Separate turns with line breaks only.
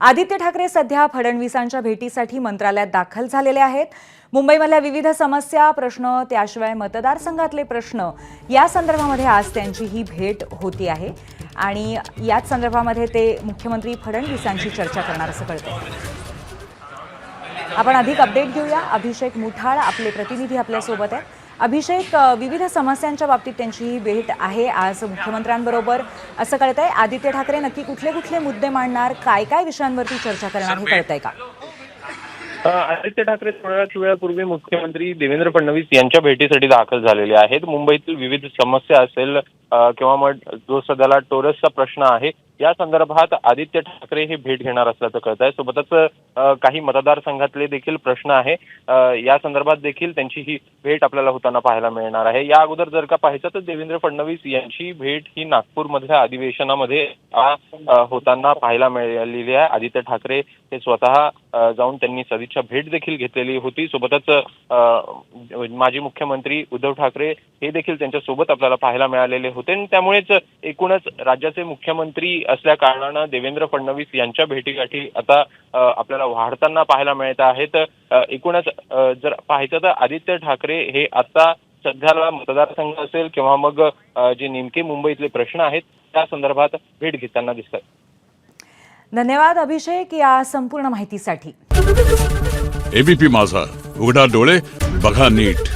आदित्य ठाकरे सध्या फडणवीसांच्या भेटीसाठी मंत्रालयात दाखल झालेले आहेत। मुंबईमधल्या विविध समस्या, प्रश्न, त्याशिवाय मतदारसंघातले प्रश्न या संदर्भामध्ये आज त्यांची ही भेट होती आहे आणि याच संदर्भामध्ये ते मुख्यमंत्री फडणवीसांशी चर्चा करणार असं कळतंय। आपण अधिक अपडेट घेऊया। अभिषेक मुठाळ आपले प्रतिनिधी आपल्या सोबत आहेत। अभिषेक, विविध समस्यांच्या बाबतीत त्यांची ही भेट आहे आज मुख्यमंत्र्यांबरोबर असं कळतंय। आदित्य ठाकरे नक्की कुठले कुठले मुद्दे मांडणार, काय काय विषयांवरती चर्चा करणार हे कळतंय का?
आदित्य ठाकरे थोड्याच वेळापूर्वी मुख्यमंत्री देवेंद्र फडणवीस यांच्या भेटीसाठी दाखल झालेले आहेत। मुंबईतील विविध समस्या असेल किंवा मग जो सध्याला टोरसचा प्रश्न आहे या संदर्भात आदित्य ठाकरे हे भेट घेणार असल्याचं कळत आहे। सोबतच काही मतदारसंघातले देखील प्रश्न आहे, या संदर्भात देखील त्यांची ही भेट आपल्याला होताना पाहायला मिळणार आहे। या अगोदर जर का पाहायचं तर देवेंद्र फडणवीस यांची भेट ही नागपूरमधल्या अधिवेशनामध्ये होताना पाहायला मिळालेली आहे। आदित्य ठाकरे हे स्वतः जाऊन त्यांनी सदिच्छा भेट देखील घेतलेली होती। सोबतच माजी मुख्यमंत्री उद्धव ठाकरे हे देखील त्यांच्या सोबत आपल्याला पाहायला मिळालेले होते। त्यामुळेच एकूणच राज्याचे मुख्यमंत्री असल्या कारणानं देवेंद्र फडणवीस यांच्या भेटीगाठी आता आपल्याला वाढताना पाहायला मिळत आहेत। एकूणच जर पाहायचं तर आदित्य ठाकरे हे आता सध्याला मतदारसंघ असेल किंवा मग जे नेमके मुंबईतले प्रश्न आहेत त्या संदर्भात भेट घेताना दिसतात।
धन्यवाद अभिषेक या संपूर्ण माहितीसाठी।
एबीपी माझा, उघडा डोळे बघा नीट।